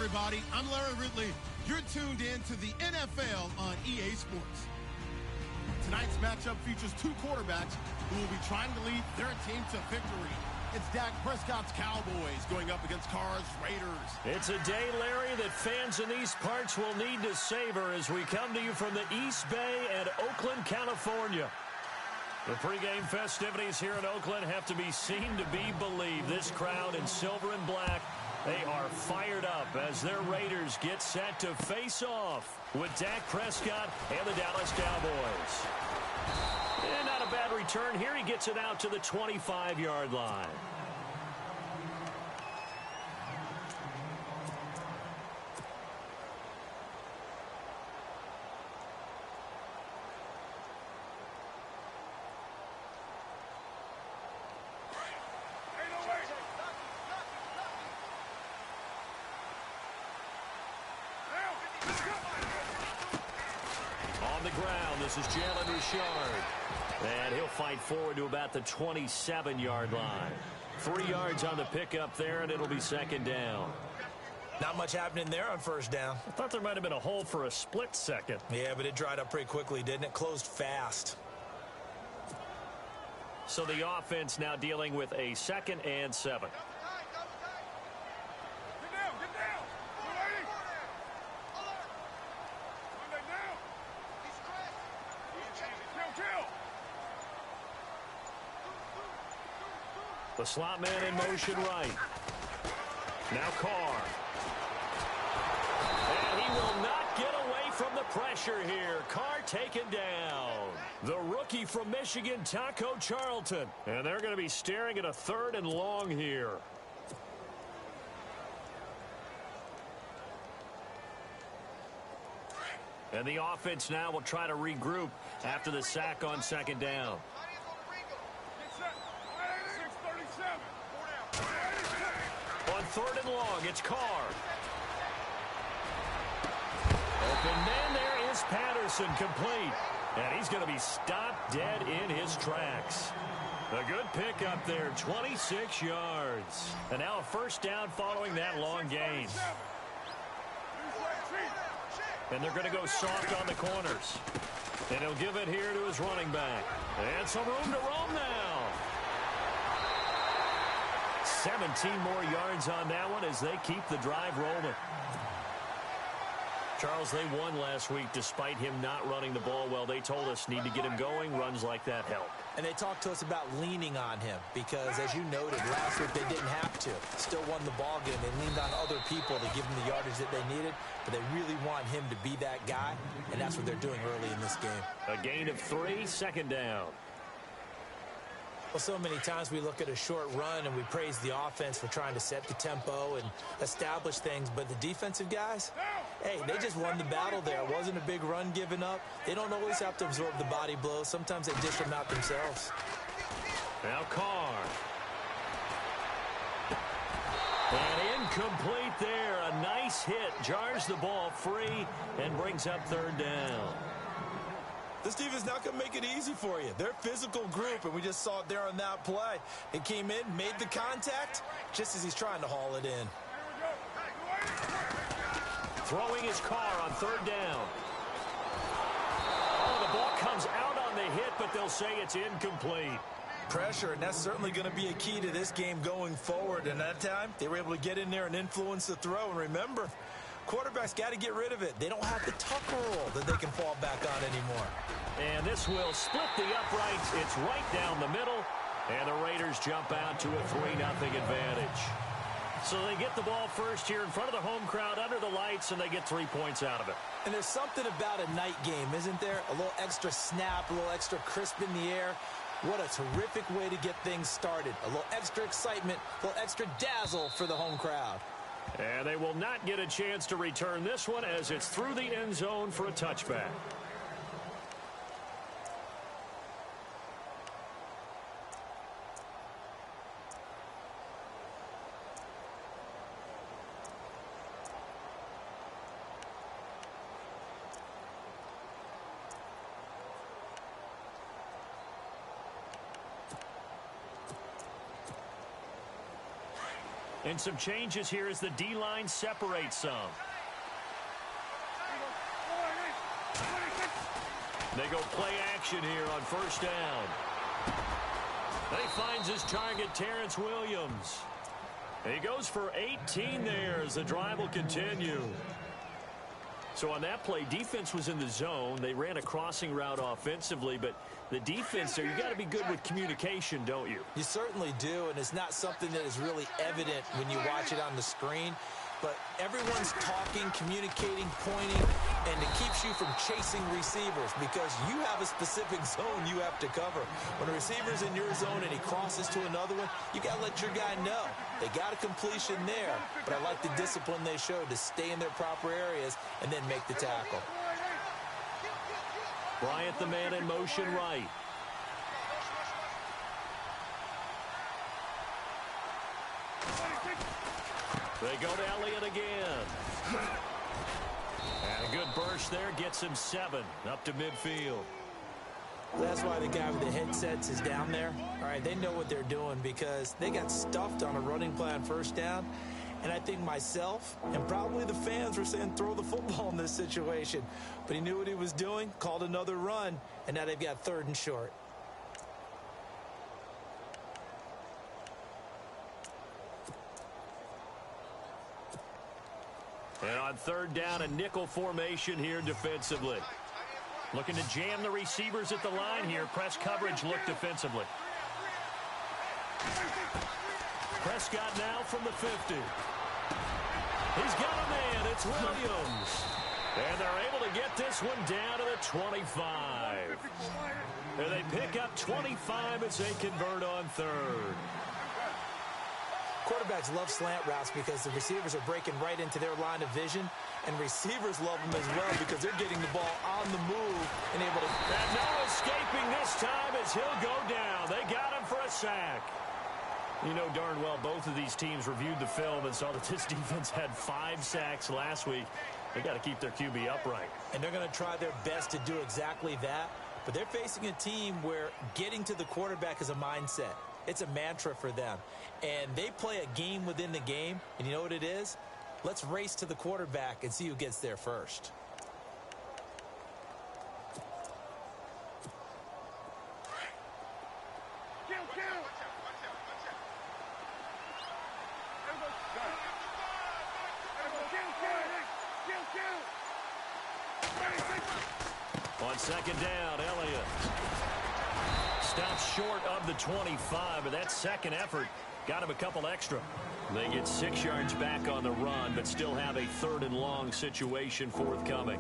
everybody. I'm Larry Ridley. You're tuned in to the NFL on EA Sports. Tonight's matchup features two quarterbacks who will be trying to lead their team to victory. It's Dak Prescott's Cowboys going up against Carr's Raiders. It's a day, Larry, that fans in these parts will need to savor as we come to you from the East Bay and Oakland, California. The pregame festivities here in Oakland have to be seen to be believed. This crowd in silver and black, they are fired up as their Raiders get set to face off with Dak Prescott and the Dallas Cowboys. And not a bad return here. He gets it out to the 25-yard line. On the ground, this is Jalen Richard. And he'll fight forward to about the 27-yard line. 3 yards on the pickup there, and it'll be second down. Not much happening there on first down. I thought there might have been a hole for a split second. Yeah, but it dried up pretty quickly, didn't it? Closed fast. So the offense now dealing with a 2nd and 7. The slot man in motion right. Now Carr. And he will not get away from the pressure here. Carr taken down. The rookie from Michigan, Taco Charlton. And they're going to be staring at a 3rd and long here. And the offense now will try to regroup after the sack on 2nd down. On 3rd and long, it's Carr. Open man there is Patterson, complete. And he's going to be stopped dead in his tracks. A good pickup there, 26 yards. And now a first down following that long gain. And they're going to go soft on the corners. And he'll give it here to his running back. And some room to roam now. 17 more yards on that one as they keep the drive rolling. Charles, they won last week despite him not running the ball well. They told us need to get him going. Runs like that help. And they talked to us about leaning on him because, as you noted, last week they didn't have to. Still won the ball game. They leaned on other people to give them the yardage that they needed, but they really want him to be that guy, and that's what they're doing early in this game. A gain of 3, 2nd down. Well, so many times we look at a short run and we praise the offense for trying to set the tempo and establish things, but the defensive guys, hey, they just won the battle there. It wasn't a big run given up. They don't always have to absorb the body blows. Sometimes they dish them out themselves. Now Carr. And incomplete there. A nice hit. Jars the ball free and brings up 3rd down. This defense not going to make it easy for you. They're a physical group, and we just saw it there on that play. It came in, made the contact, just as he's trying to haul it in. Throwing his Carr on 3rd down. Oh, the ball comes out on the hit, but they'll say it's incomplete. Pressure, and that's certainly going to be a key to this game going forward. And that time, they were able to get in there and influence the throw. And remember, quarterbacks got to get rid of it. They don't have the tuck roll that they can fall back on anymore. And this will split the uprights. It's right down the middle. And the Raiders jump out to a 3-0 advantage. So they get the ball first here in front of the home crowd under the lights, and they get 3 points out of it. And there's something about a night game, isn't there? A little extra snap, a little extra crisp in the air. What a terrific way to get things started. A little extra excitement, a little extra dazzle for the home crowd. And they will not get a chance to return this one as it's through the end zone for a touchback. And some changes here as the D-line separates some. They go play action here on first down. He finds his target, Terrence Williams. He goes for 18 there as the drive will continue. So on that play, defense was in the zone. They ran a crossing route offensively, but the defense there, you got to be good with communication, don't you? You certainly do, and it's not something that is really evident when you watch it on the screen. But everyone's talking, communicating, pointing, and it keeps you from chasing receivers because you have a specific zone you have to cover. When a receiver's in your zone and he crosses to another one, you got to let your guy know. They got a completion there, but I like the discipline they showed to stay in their proper areas and then make the tackle. Bryant, the man in motion right. They go to Elliott again. And a good burst there gets him 7 up to midfield. That's why the guy with the headsets is down there. All right, they know what they're doing because they got stuffed on a running play on first down. And I think myself and probably the fans were saying throw the football in this situation. But he knew what he was doing, called another run, and now they've got 3rd and short. And on 3rd down, a nickel formation here defensively. Looking to jam the receivers at the line here. Press coverage look defensively. Prescott now from the 50. He's got a man. It's Williams. And they're able to get this one down to the 25. And they pick up 25 as they convert on 3rd. Quarterbacks love slant routes because the receivers are breaking right into their line of vision, and receivers love them as well because they're getting the ball on the move and able to... And no escaping this time as he'll go down. They got him for a sack. You know darn well both of these teams reviewed the film and saw that this defense had 5 sacks last week. They got to keep their QB upright. And they're going to try their best to do exactly that, but they're facing a team where getting to the quarterback is a mindset. It's a mantra for them. And they play a game within the game. And you know what it is? Let's race to the quarterback and see who gets there first. On 2nd down, Elliott stops short of the 25, but that second effort got him a couple extra. They get 6 yards back on the run, but still have a 3rd and long situation forthcoming.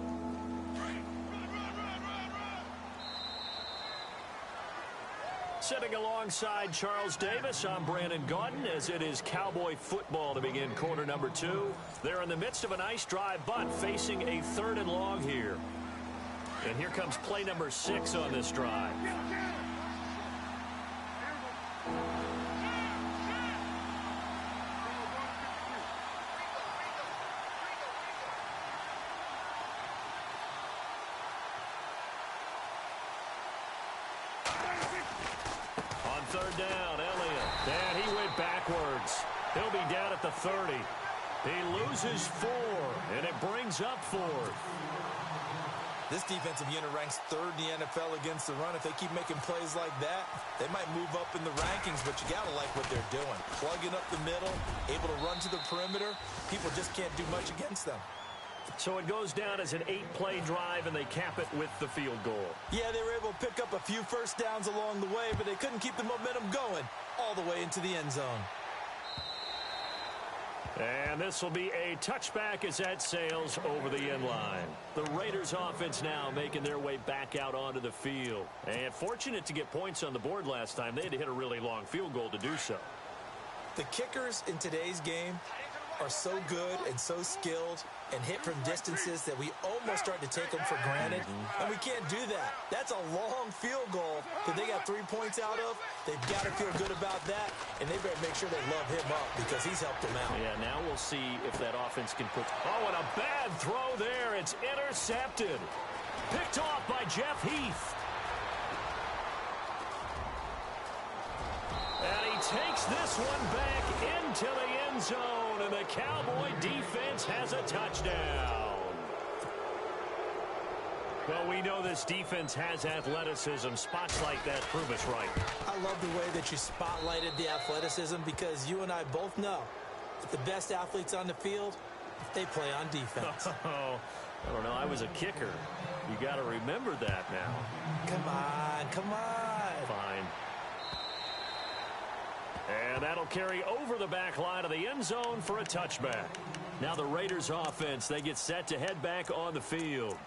Sitting alongside Charles Davis, I'm Brandon Gaudin, as it is Cowboy football to begin quarter number 2. They're in the midst of a nice drive, but facing a 3rd and long here. And here comes play number 6 on this drive. On 3rd down, Elliott. And he went backwards. He'll be down at the 30. He loses 4, and it brings up 4th. This defensive unit ranks 3rd in the NFL against the run. If they keep making plays like that, they might move up in the rankings, but you got to like what they're doing. Plugging up the middle, able to run to the perimeter. People just can't do much against them. So it goes down as an 8-play drive, and they cap it with the field goal. Yeah, they were able to pick up a few first downs along the way, but they couldn't keep the momentum going all the way into the end zone. And this will be a touchback as that sails over the end line. The Raiders offense now making their way back out onto the field. And fortunate to get points on the board last time. They had to hit a really long field goal to do so. The kickers in today's game are so good and so skilled and hit from distances that we almost start to take them for granted. And we can't do that. That's a long field goal that they got 3 points out of. They've got to feel good about that, and they better make sure they love him up because he's helped them out. Yeah, now we'll see if that offense can put... Oh, and a bad throw there. It's intercepted. Picked off by Jeff Heath. And he takes this one back into the end zone, and the Cowboy defense has a touchdown. Well, we know this defense has athleticism. Spots like that prove us right. I love the way that you spotlighted the athleticism, because you and I both know that the best athletes on the field, they play on defense. Oh, I don't know. I was a kicker. You got to remember that now. Come on, come on. Fine. And that'll carry over the back line of the end zone for a touchback. Now the Raiders offense, they get set to head back on the field.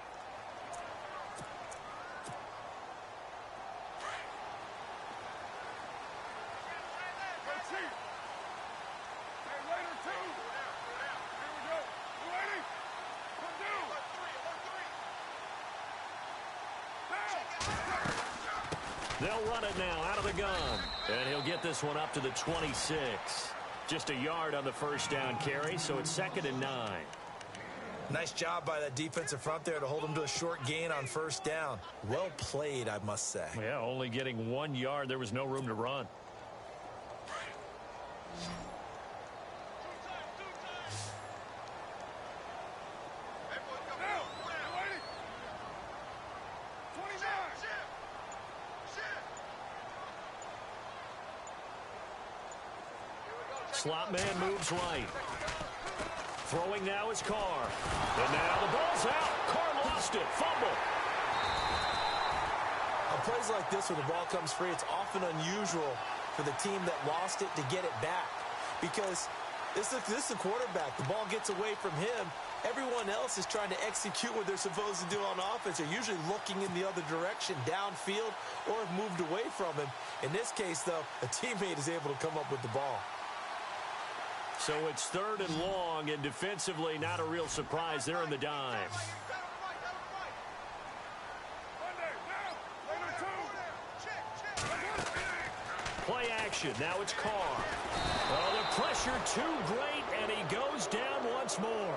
They'll run it now out of the gun. And he'll get this one up to the 26. Just a yard on the first down carry, so it's 2nd and 9. Nice job by that defensive front there to hold him to a short gain on first down. Well played, I must say. Yeah, only getting 1 yard. There was no room to run. Slot man moves right. Throwing now is Carr. And now the ball's out. Carr lost it. Fumble. On plays like this where the ball comes free, it's often unusual for the team that lost it to get it back. Because this is the quarterback. The ball gets away from him. Everyone else is trying to execute what they're supposed to do on offense. They're usually looking in the other direction, downfield, or have moved away from him. In this case, though, a teammate is able to come up with the ball. So it's 3rd and long, and defensively, not a real surprise. They're in the dime. Play action. Now it's Carr. Oh, the pressure too great, and he goes down once more.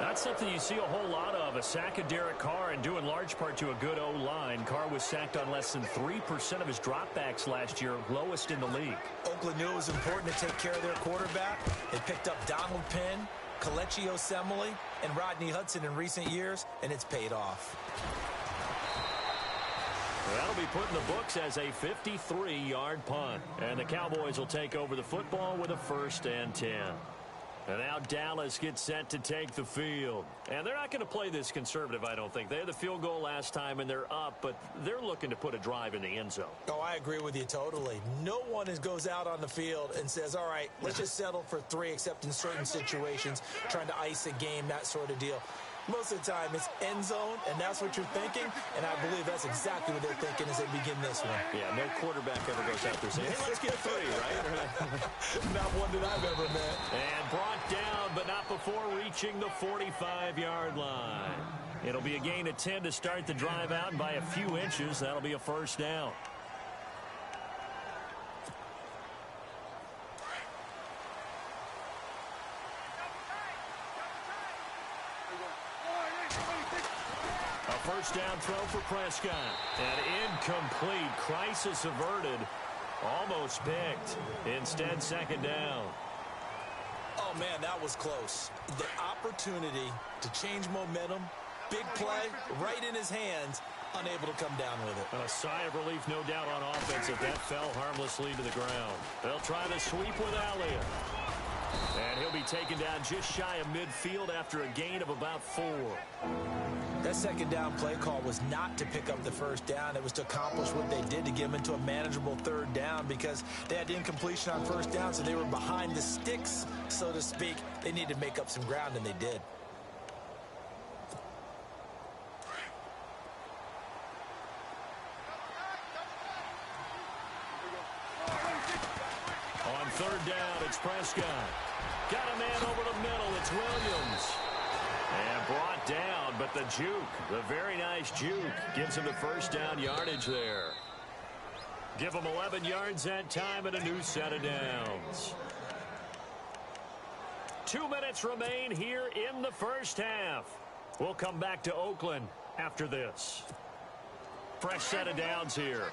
That's something you see a whole lot of, a sack of Derek Carr, and due in large part to a good O-line. Carr was sacked on less than 3% of his dropbacks last year, lowest in the league. Oakland knew it was important to take care of their quarterback. They picked up Donald Penn, Kelechi Osemele, and Rodney Hudson in recent years, and it's paid off. That'll be put in the books as a 53-yard punt. And the Cowboys will take over the football with a 1st and 10. And now Dallas gets set to take the field. And they're not going to play this conservative, I don't think. They had the field goal last time, and they're up, but they're looking to put a drive in the end zone. Oh, I agree with you totally. No one goes out on the field and says, all right, let's just settle for 3, except in certain situations, trying to ice a game, that sort of deal. Most of the time, it's end zone, and that's what you're thinking, and I believe that's exactly what they're thinking as they begin this one. Yeah, no quarterback ever goes out there saying, hey, let's get 3, right? Not one that I've ever met. And brought down, but not before reaching the 45-yard line. It'll be a gain of 10 to start the drive out, and by a few inches, that'll be a 1st down. First down throw for Prescott. And incomplete. Crisis averted. Almost picked. Instead, 2nd down. Oh, man, that was close. The opportunity to change momentum, big play, right in his hands, unable to come down with it. A sigh of relief, no doubt, on offense if that fell harmlessly to the ground. They'll try the sweep with Elliott. And he'll be taken down just shy of midfield after a gain of about 4. That 2nd down play call was not to pick up the 1st down. It was to accomplish what they did to get them into a manageable 3rd down, because they had incompletion on 1st down, so they were behind the sticks, so to speak. They needed to make up some ground, and they did. On 3rd down, it's Prescott. Got a man over the middle. It's Williams. And brought down, but the juke, the very nice juke, gives him the 1st down yardage there. Give him 11 yards that time and a new set of downs. 2 minutes remain here in the 1st half. We'll come back to Oakland after this. Fresh set of downs here.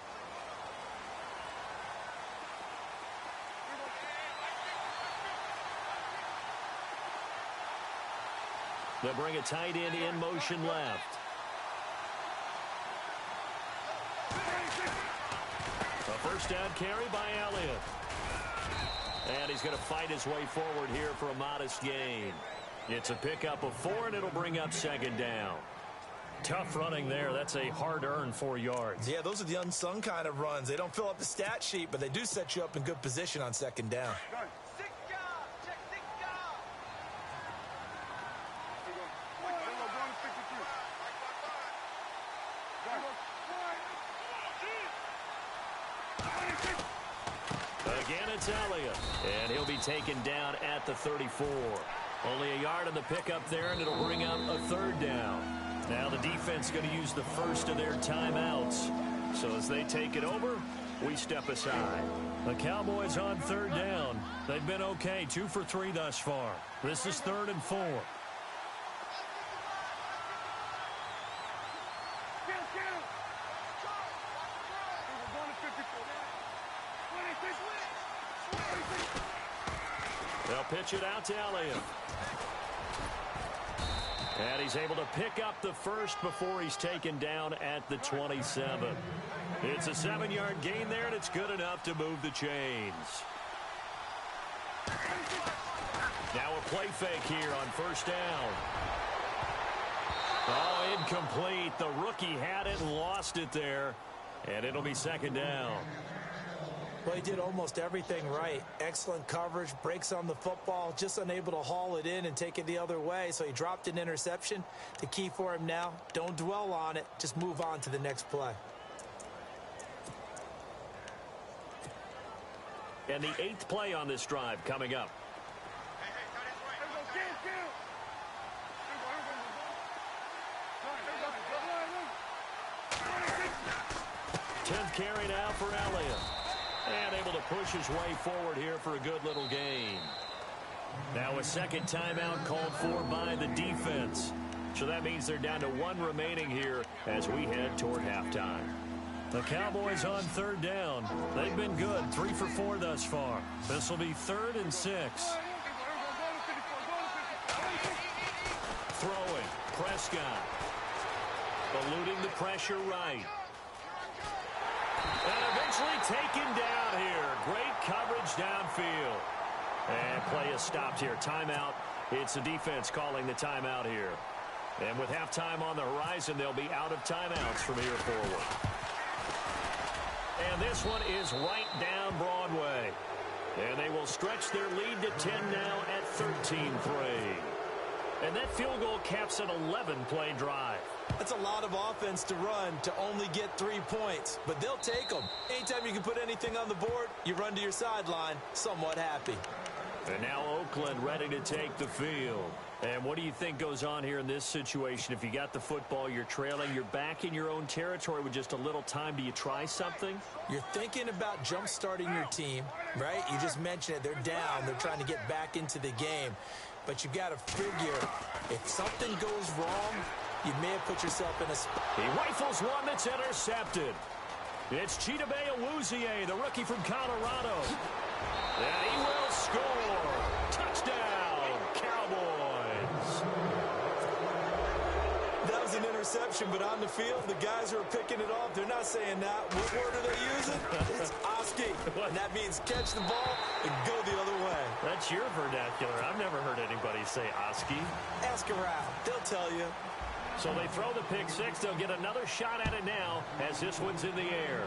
They'll bring a tight end in motion left. A first down carry by Elliott. And he's going to fight his way forward here for a modest gain. It's a pickup of 4, and it'll bring up second down. Tough running there. That's a hard-earned 4 yards. Yeah, those are the unsung kind of runs. They don't fill up the stat sheet, but they do set you up in good position on second down. Again, it's Elliott, and he'll be taken down at the 34. Only a yard on the pickup there, and it'll bring up a third down. Now the defense going to use the first of their timeouts. So as they take it over, we step aside. The Cowboys on third down. They've been okay, 2 for 3 thus far. This is 3rd and 4. They'll pitch it out to Elliott. And he's able to pick up the first before he's taken down at the 27. It's a 7-yard gain there, and it's good enough to move the chains. Now a play fake here on first down. Oh, incomplete. The rookie had it and lost it there. And it'll be second down. Well, he did almost everything right. Excellent coverage, breaks on the football, just unable to haul it in and take it the other way. So he dropped an interception. The key for him now, don't dwell on it. Just move on to the next play. And the 8th play on this drive coming up. 10th carry now for Elliott. And able to push his way forward here for a good little gain. Now a second timeout called for by the defense. So that means they're down to 1 remaining here as we head toward halftime. The Cowboys on third down. They've been good, 3 for 4 thus far. This will be 3rd and 6. Throwing, Prescott. Eluding the pressure right. And eventually taken down here. Great coverage downfield. And play is stopped here. Timeout. It's the defense calling the timeout here. And with halftime on the horizon, they'll be out of timeouts from here forward. And this one is right down Broadway. And they will stretch their lead to 10 now at 13-3. And that field goal caps an 11-play drive. That's a lot of offense to run to only get 3 points, but they'll take them. Anytime you can put anything on the board, you run to your sideline, somewhat happy. And now Oakland ready to take the field. And what do you think goes on here in this situation? If you got the football, you're trailing, you're back in your own territory with just a little time. Do you try something? You're thinking about jump-starting your team, right? You just mentioned it. They're down. They're trying to get back into the game. But you got to figure, if something goes wrong, you may have put yourself in a spot. He rifles one that's intercepted. It's Chidobe Awuzie, the rookie from Colorado. And he will score. Touchdown, Cowboys. That was an interception, but on the field, the guys who are picking it off, they're not saying that. What word are they using? It's Oski. And that means catch the ball and go the other way. That's your vernacular. I've never heard anybody say Oski. Ask around. They'll tell you. So they throw the pick six. They'll get another shot at it now as this one's in the air.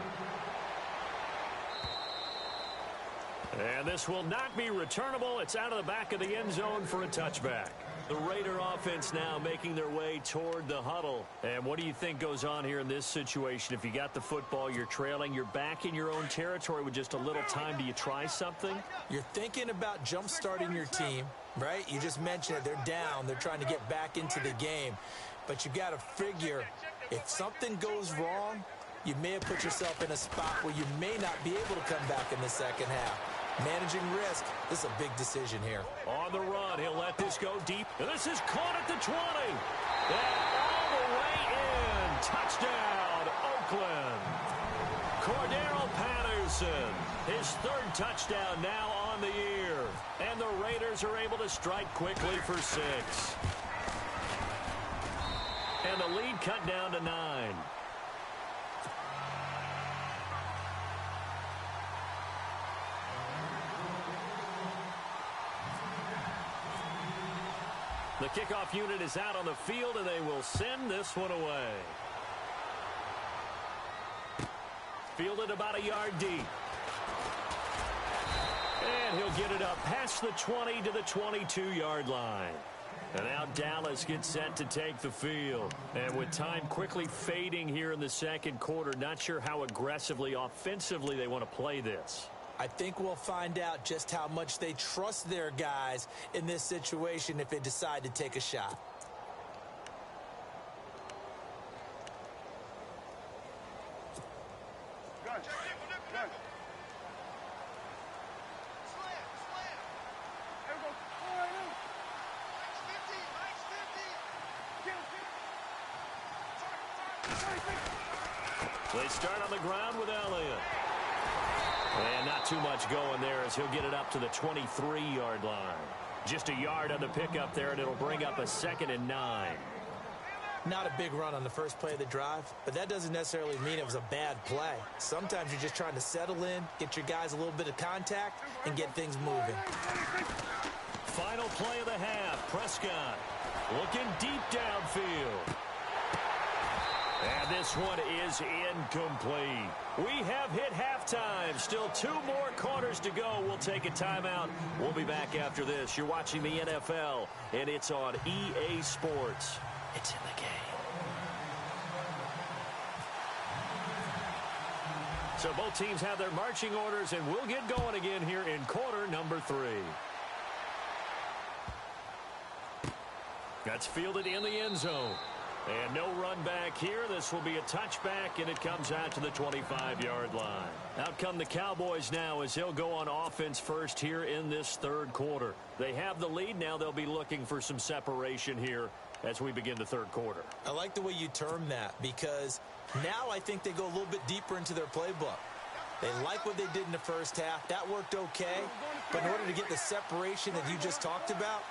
And this will not be returnable. It's out of the back of the end zone for a touchback. The Raider offense now making their way toward the huddle. And what do you think goes on here in this situation? If you got the football, you're trailing, you're back in your own territory with just a little time. Do you try something? You're thinking about jump-starting your team, right? You just mentioned it. They're down. They're trying to get back into the game. But you got to figure, if something goes wrong, you may have put yourself in a spot where you may not be able to come back in the second half. Managing risk, this is a big decision here. On the run, he'll let this go deep. And this is caught at the 20. And all the way in. Touchdown, Oakland. Cordero Patterson, his 3rd touchdown now on the year. And the Raiders are able to strike quickly for 6. And the lead cut down to 9. The kickoff unit is out on the field, and they will send this one away. Fielded about a yard deep. And he'll get it up past the 20 to the 22-yard line. And now Dallas gets set to take the field. And with time quickly fading here in the second quarter, not sure how aggressively, offensively they want to play this. I think we'll find out just how much they trust their guys in this situation if they decide to take a shot. They start on the ground with Elliott. And not too much going there as he'll get it up to the 23-yard line. Just a yard on the pickup there, and it'll bring up a 2nd and 9. Not a big run on the first play of the drive, but that doesn't necessarily mean it was a bad play. Sometimes you're just trying to settle in, get your guys a little bit of contact, and get things moving. Final play of the half. Prescott looking deep downfield. And this one is incomplete. We have hit halftime. Still 2 more quarters to go. We'll take a timeout. We'll be back after this. You're watching the NFL, and it's on EA Sports. It's in the game. So both teams have their marching orders, and we'll get going again here in quarter number 3. That's fielded in the end zone. And no run back here. This will be a touchback, and it comes out to the 25-yard line. Out come the Cowboys now as they'll go on offense first here in this third quarter. They have the lead. Now they'll be looking for some separation here as we begin the third quarter. I like the way you term that because now I think they go a little bit deeper into their playbook. They like what they did in the first half. That worked okay. But in order to get the separation that you just talked about,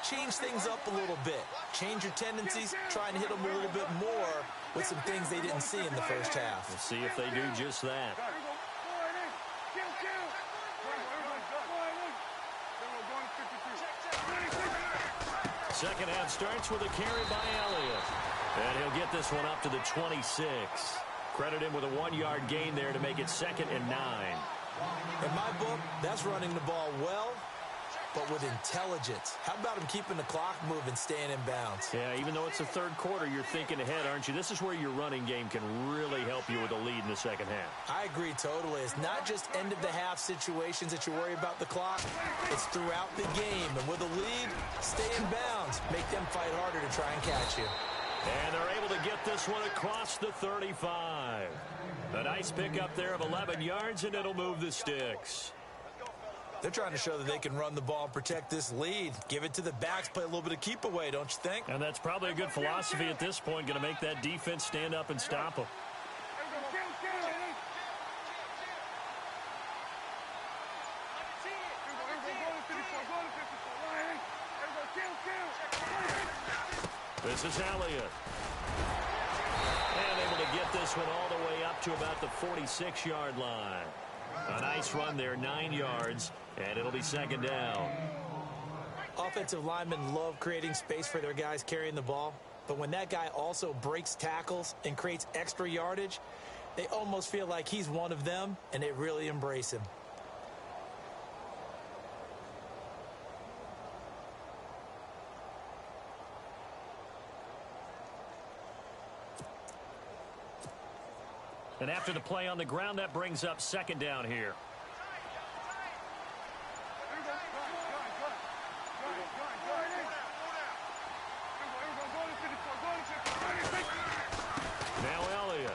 change things up a little bit. Change your tendencies. Try and hit them a little bit more with some things they didn't see in the first half. We'll see if they do just that. Second half starts with a carry by Elliott. And he'll get this one up to the 26. Credit him with a 1-yard gain there to make it 2nd and 9. In my book, that's running the ball well, but with intelligence. How about him keeping the clock moving, staying in bounds? Yeah, even though it's the third quarter, you're thinking ahead, aren't you? This is where your running game can really help you with a lead in the second half. I agree totally. It's not just end-of-the-half situations that you worry about the clock. It's throughout the game. And with a lead, stay in bounds. Make them fight harder to try and catch you. And they're able to get this one across the 35. A nice pickup there of 11 yards, and it'll move the sticks. They're trying to show that they can run the ball and protect this lead. Give it to the backs, play a little bit of keep away, don't you think? And that's probably a good philosophy at this point, going to make that defense stand up and stop them. This is Elliott. And able to get this one all the way up to about the 46-yard line. A nice run there, 9 yards, and it'll be 2nd down. Offensive linemen love creating space for their guys carrying the ball, but when that guy also breaks tackles and creates extra yardage, they almost feel like he's one of them, and they really embrace him. And after the play on the ground, that brings up 2nd down here. Now Elliott.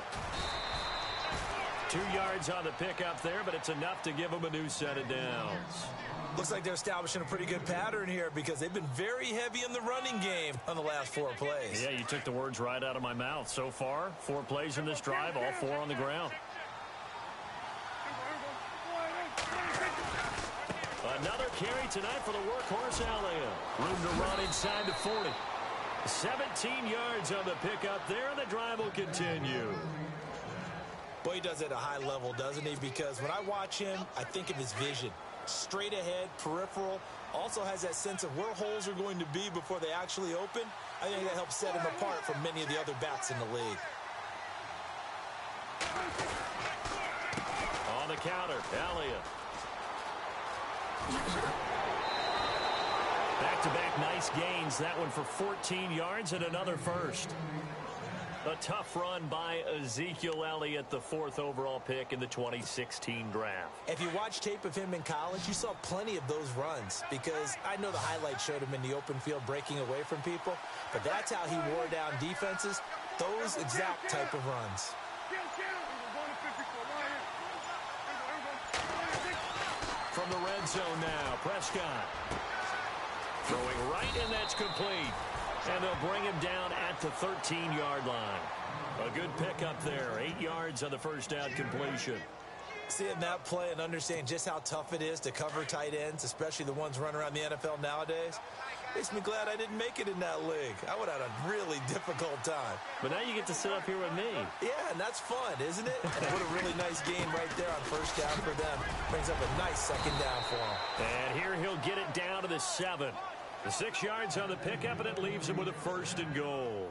2 yards on the pickup there, but it's enough to give him a new set of downs. Looks like they're establishing a pretty good pattern here because they've been very heavy in the running game on the last 4 plays. Yeah, you took the words right out of my mouth. So far, 4 plays in this drive, all 4 on the ground. Another carry tonight for the workhorse Elliott. Room to run inside the 40. 17 yards on the pickup there, and the drive will continue. Boy, he does it at a high level, doesn't he? Because when I watch him, I think of his vision. Straight ahead, peripheral, also has that sense of where holes are going to be before they actually open. I think that helps set him apart from many of the other backs in the league. On the counter, Elliott. Back-to-back nice gains. That one for 14 yards and another first. A tough run by Ezekiel Elliott, the 4th overall pick in the 2016 draft. If you watch tape of him in college, you saw plenty of those runs because I know the highlights showed him in the open field breaking away from people, but that's how he wore down defenses, those exact type of runs. From the red zone now, Prescott. Throwing right, and that's complete. And they'll bring him down at the 13-yard line. A good pickup there. 8 yards on the first down completion. Seeing that play and understanding just how tough it is to cover tight ends, especially the ones running around the NFL nowadays, makes me glad I didn't make it in that league. I would have had a really difficult time. But now you get to sit up here with me. Yeah, and that's fun, isn't it? And what a really nice game right there on first down for them. Brings up a nice second down for him. And here he'll get it down to the 7. The 6 yards on the pickup, and it leaves him with a 1st and goal.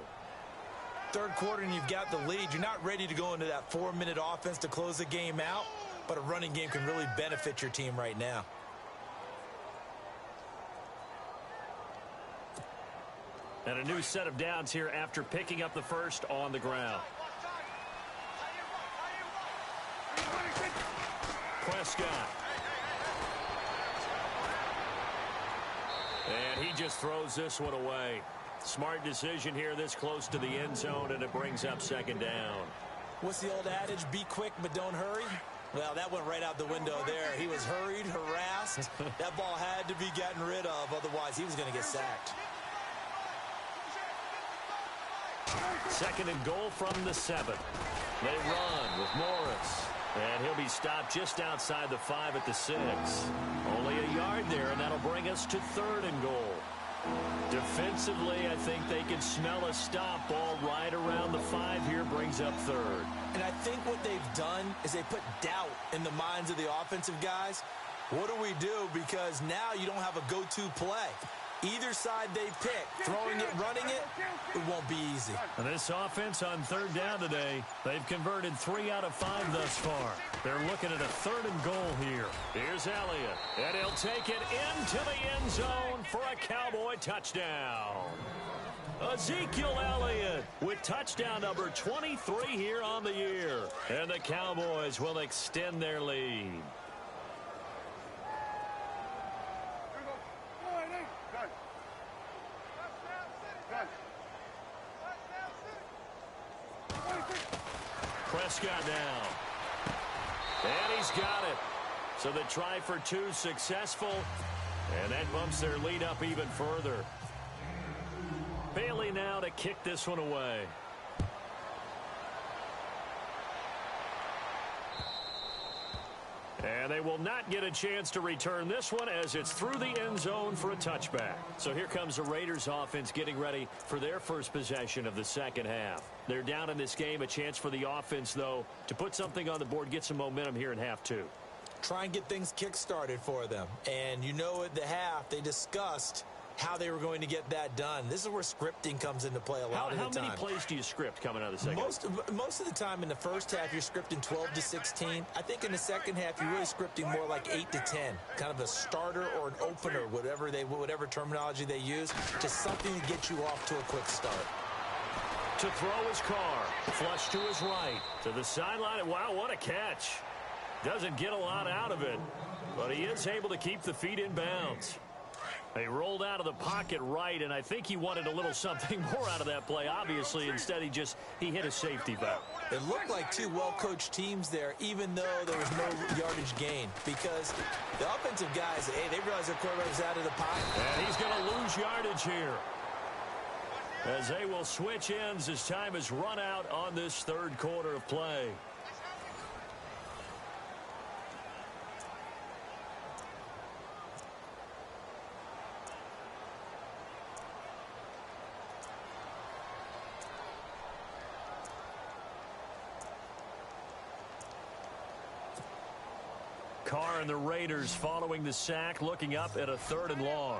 Third quarter, and you've got the lead. You're not ready to go into that 4-minute offense to close the game out, but a running game can really benefit your team right now. And a new set of downs here after picking up the first on the ground. Prescott. And he just throws this one away. Smart decision here this close to the end zone, and it brings up 2nd down. What's the old adage? Be quick, but don't hurry. Well, that went right out the window there. He was hurried, harassed. That ball had to be gotten rid of, otherwise he was going to get sacked. 2nd and goal from the 7. They run with Morris. And he'll be stopped just outside the 5 at the 6. Only a yard there, and that'll bring us to 3rd and goal. Defensively, I think they can smell a stop. Ball right around the 5 here, brings up 3rd. And I think what they've done is they put doubt in the minds of the offensive guys. What do we do? Because now you don't have a go-to play. Either side they pick, throwing it, running it, it won't be easy. And this offense on 3rd down today, they've converted 3 out of 5 thus far. They're looking at a 3rd and goal here. Here's Elliott, and he'll take it into the end zone for a Cowboy touchdown. Ezekiel Elliott with touchdown number 23 here on the year. And the Cowboys will extend their lead. Prescott now. And he's got it. So the try for 2 successful. And that bumps their lead up even further. Bailey now to kick this one away. And they will not get a chance to return this one as it's through the end zone for a touchback. So here comes the Raiders offense getting ready for their first possession of the second half. They're down in this game. A chance for the offense, though, to put something on the board, get some momentum here in half 2. Try and get things kick-started for them. And you know at the half, they discussed how they were going to get that done. This is where scripting comes into play a lot of the time. How many plays do you script coming out of the second? Most of the time in the first half, you're scripting 12 to 16. I think in the second half, you're really scripting more like 8 to 10. Kind of a starter or an opener, whatever terminology they use, just something to get you off to a quick start. To throw his car, flush to his right, to the sideline. Wow, what a catch. Doesn't get a lot out of it, but he is able to keep the feet in bounds. He rolled out of the pocket right, and I think he wanted a little something more out of that play. Obviously, instead he hit a safety valve. It looked like 2 well-coached teams there, even though there was no yardage gain, because the offensive guys, hey, they realized their quarterback was out of the pocket. And he's going to lose yardage here, as they will switch ends as time has run out on this 3rd quarter of play. Carr and the Raiders following the sack, looking up at a 3rd and long.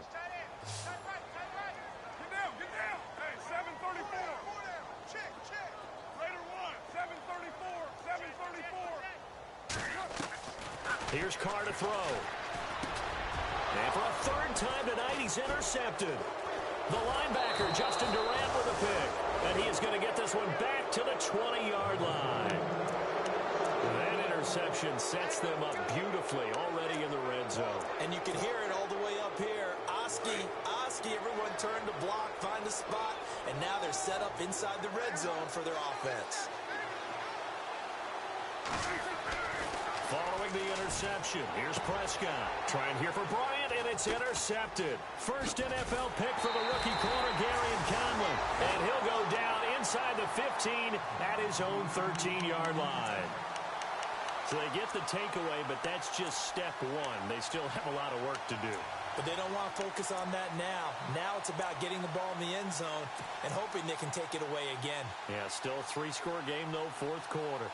Here's Carr to throw. And for a 3rd time tonight, he's intercepted. The linebacker, Justin Durant, with a pick. And he is going to get this one back to the 20-yard line. That interception sets them up beautifully already in the red zone. And you can hear it all the way up here. Oski, everyone turned to block, find a spot, and now they're set up inside the red zone for their offense. Following the interception, here's Prescott. Trying here for Bryant, and it's intercepted. First NFL pick for the rookie corner, Garyon Conley. And he'll go down inside the 15 at his own 13-yard line. So they get the takeaway, but that's just step one. They still have a lot of work to do. But they don't want to focus on that now. Now it's about getting the ball in the end zone and hoping they can take it away again. Yeah, still a 3-score game, though, 4th quarter.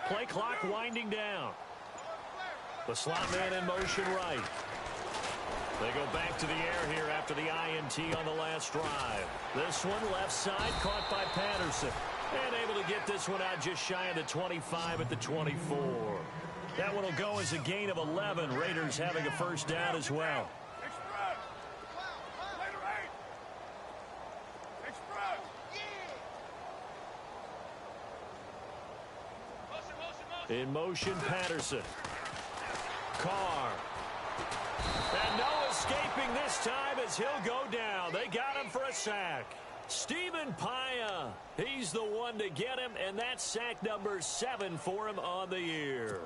Play clock winding down. The slot man in motion right. They go back to the air here after the INT on the last drive. This one left side caught by Patterson. And able to get this one out just shy of the 25 at the 24. That one will go as a gain of 11. Raiders having a 1st down as well. In motion, Patterson. Carr. And no escaping this time as he'll go down. They got him for a sack. Stephen Paya. He's the one to get him, and that's sack number 7 for him on the year.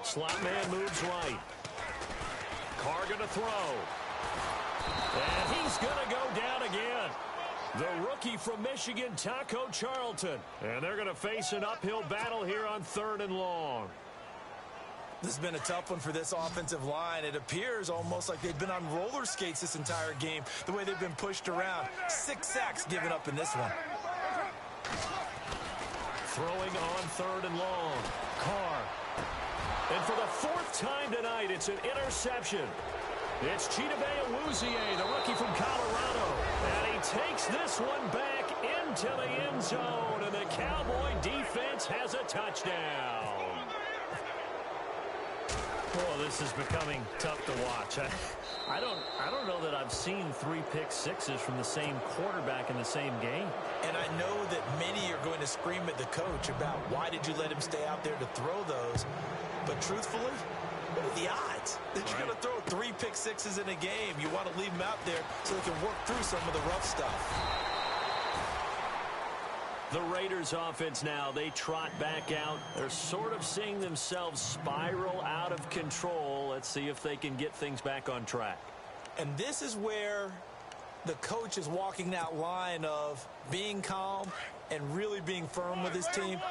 Slot man moves right. Carr going to throw. And he's going to go down again. The rookie from Michigan, Taco Charlton. And they're going to face an uphill battle here on 3rd and long. This has been a tough one for this offensive line. It appears almost like they've been on roller skates this entire game, the way they've been pushed around. 6 sacks given up in this one. Throwing on 3rd and long. Carr. And for the 4th time tonight, it's an interception. It's Chidobe Awuzie, the rookie from Colorado. And he takes this one back into the end zone. And the Cowboy defense has a touchdown. Oh, this is becoming tough to watch. I don't know that I've seen 3 pick sixes from the same quarterback in the same game. And I know that many are going to scream at the coach about why did you let him stay out there to throw those. But truthfully, what are the odds that you're going to throw 3 pick sixes in a game? You want to leave them out there so they can work through some of the rough stuff. The Raiders offense now, they trot back out. They're sort of seeing themselves spiral out of control. Let's see if they can get things back on track. And this is where the coach is walking that line of being calm and really being firm with his team.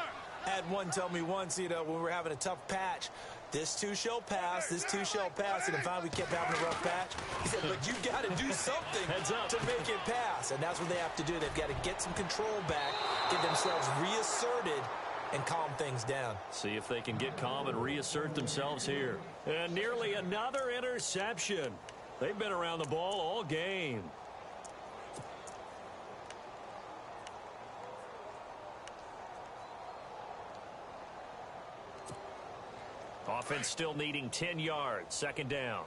I had one tell me once, when we were having a tough patch, this too shall pass, this too shall pass, and finally we kept having a rough patch. He said, but you got to do something to make it pass, and that's what they have to do. They've got to get some control back, get themselves reasserted, and calm things down. See if they can get calm and reassert themselves here. And nearly another interception. They've been around the ball all game. Offense still needing 10 yards. 2nd down.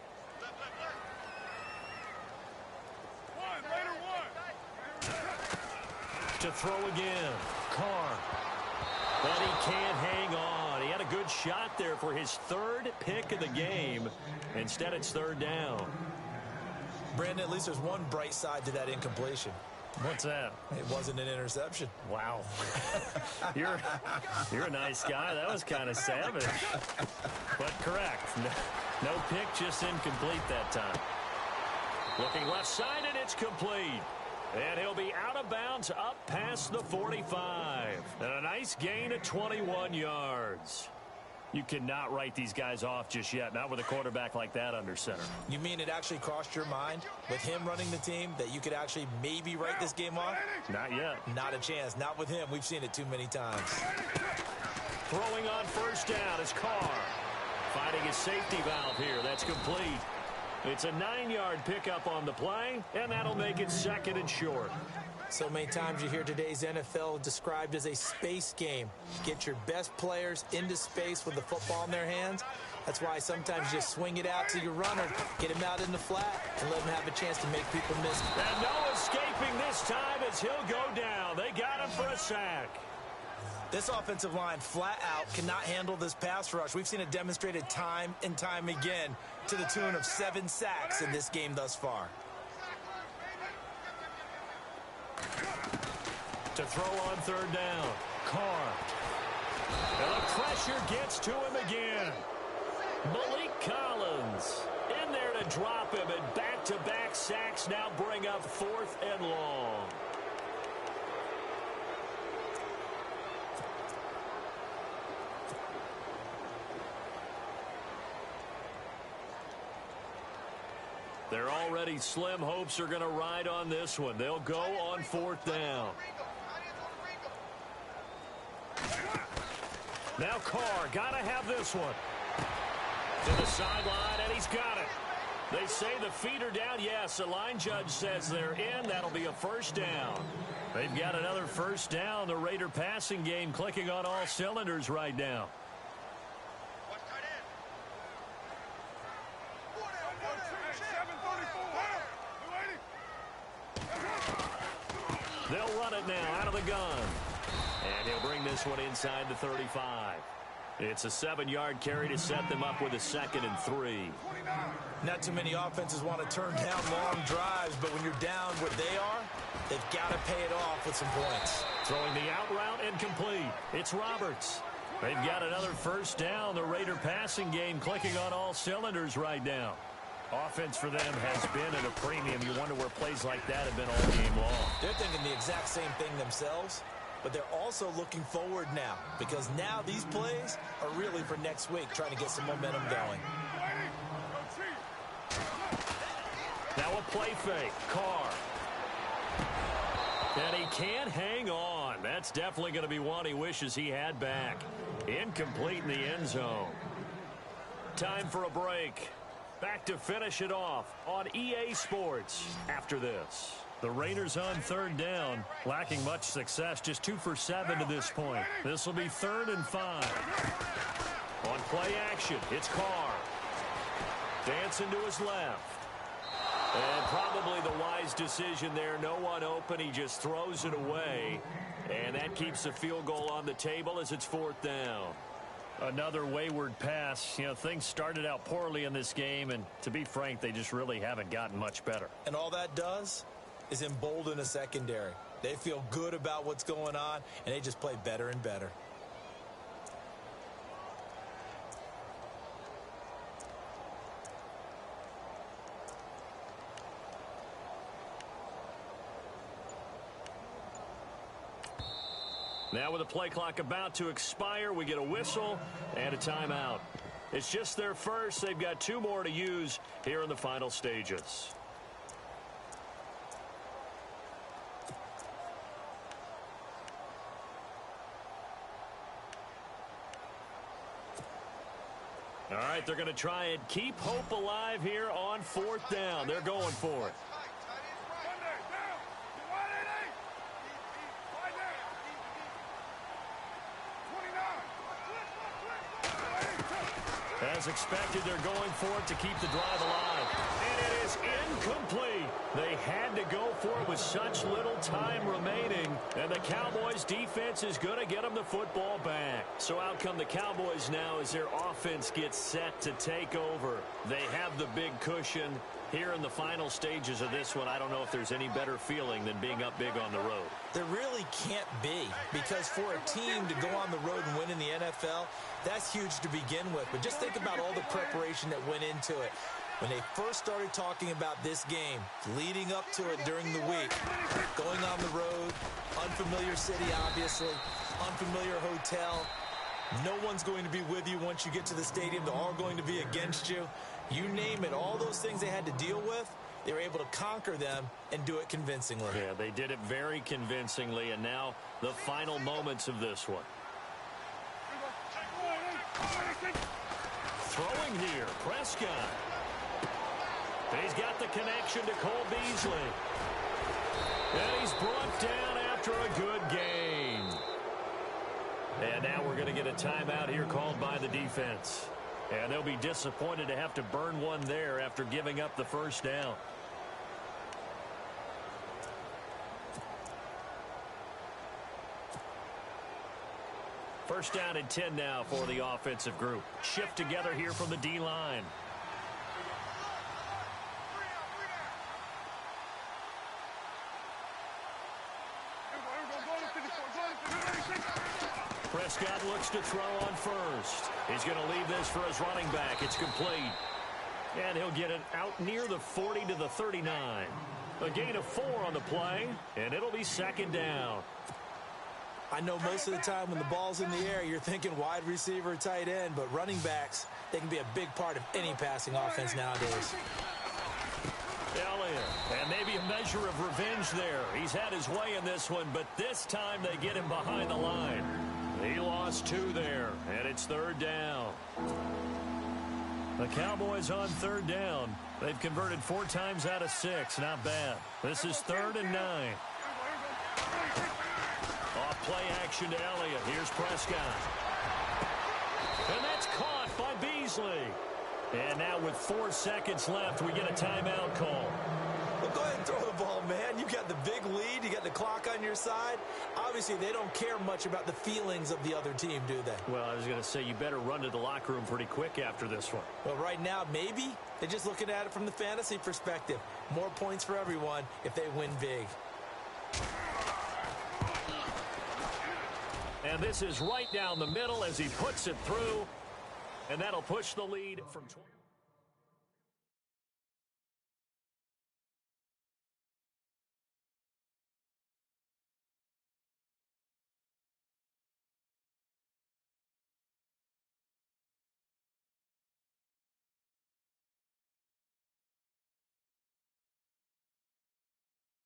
To throw again. Carr. But he can't hang on. He had a good shot there for his 3rd pick of the game. Instead, it's 3rd down. Brandon, at least there's one bright side to that incompletion. What's that? It wasn't an interception. Wow. You're a nice guy. That was kind of savage. But correct. No pick, just incomplete that time. Looking left side, and it's complete. And he'll be out of bounds up past the 45. And a nice gain of 21 yards. You cannot write these guys off just yet, not with a quarterback like that under center. You mean it actually crossed your mind with him running the team that you could actually maybe write this game off? Not yet. Not a chance. Not with him. We've seen it too many times. Throwing on first down is Carr. Finding his safety valve here. That's complete. It's a 9-yard pickup on the play, and that'll make it 2nd and short. So many times you hear today's NFL described as a space game. Get your best players into space with the football in their hands. That's why sometimes you just swing it out to your runner, get him out in the flat, and let him have a chance to make people miss. And no escaping this time as he'll go down. They got him for a sack. This offensive line flat out cannot handle this pass rush. We've seen it demonstrated time and time again to the tune of 7 sacks in this game thus far. To throw on third down, Carr. And the pressure gets to him again. Malik Collins in there to drop him, and back-to-back sacks now bring up 4th and long. Their already slim hopes are going to ride on this one. They'll go on 4th down. Now Carr, got to have this one. To the sideline, and he's got it. They say the feet are down. Yes, the line judge says they're in. That'll be a first down. They've got another first down. The Raider passing game clicking on all cylinders right now. They'll run it now out of the gun. And he'll bring this one inside the 35. It's a 7-yard carry to set them up with a 2nd and 3. Not too many offenses want to turn down long drives, but when you're down where they are, they've got to pay it off with some points. Throwing the out route and complete. It's Roberts. They've got another first down. The Raider passing game clicking on all cylinders right now. Offense for them has been at a premium. You wonder where plays like that have been all game long. They're thinking the exact same thing themselves, but they're also looking forward now, because now these plays are really for next week, trying to get some momentum going. Now a play fake. Carr. And he can't hang on. That's definitely going to be one he wishes he had back. Incomplete in the end zone. Time for a break. Back to finish it off on EA Sports after this. The Raiders on 3rd down, lacking much success, just 2 for 7 to this point. This will be 3rd and 5. On play action, it's Carr. Dancing to his left. And probably the wise decision there. No one open. He just throws it away. And that keeps the field goal on the table as it's 4th down. Another wayward pass. You know, things started out poorly in this game, and to be frank, they just really haven't gotten much better. And all that does is embolden a secondary. They feel good about what's going on, and they just play better and better. Now with the play clock about to expire, we get a whistle and a timeout. It's just their first. They've got 2 more to use here in the final stages. All right, they're going to try and keep hope alive here on 4th down. They're going for it. As expected, they're going for it to keep the drive alive. And it is incomplete. They had to go for it with such little time remaining. And the Cowboys' defense is going to get them the football back. So out come the Cowboys now as their offense gets set to take over. They have the big cushion, Here in the final stages of this one, I don't know if there's any better feeling than being up big on the road. There really can't be, because for a team to go on the road and win in the NFL, that's huge to begin with. But just think about all the preparation that went into it. When they first started talking about this game, leading up to it during the week, going on the road, unfamiliar city, obviously, unfamiliar hotel. No one's going to be with you once you get to the stadium. They're all going to be against you. You name it, all those things they had to deal with, they were able to conquer them and do it convincingly. Yeah, they did it very convincingly, and now the final moments of this one. Throwing here, Prescott. He's got the connection to Cole Beasley. And he's brought down after a good game. And now we're going to get a timeout here called by the defense. And they'll be disappointed to have to burn one there after giving up the first down. First down and 10 now for the offensive group. Shift together here from the D-line. Prescott looks to throw on first. He's going to leave this for his running back. It's complete. And he'll get it out near the 40 to the 39. A gain of 4 on the play, and it'll be second down. I know most of the time when the ball's in the air, you're thinking wide receiver, tight end, but running backs, they can be a big part of any passing offense nowadays. Elliott, and maybe a measure of revenge there. He's had his way in this one, but this time they get him behind the line. He lost 2 there, and it's third down. The Cowboys on third down. They've converted 4 times out of 6. Not bad. This is 3rd and 9. Off play action to Elliott. Here's Prescott. And that's caught by Beasley. And now with 4 seconds left, we get a timeout call. Well, go ahead and throw the ball, man. You got the big lead. You got the clock on your side. Obviously, they don't care much about the feelings of the other team, do they? Well, I was going to say, you better run to the locker room pretty quick after this one. Well, right now, maybe they're just looking at it from the fantasy perspective. More points for everyone if they win big. And this is right down the middle as he puts it through. And that'll push the lead from 20.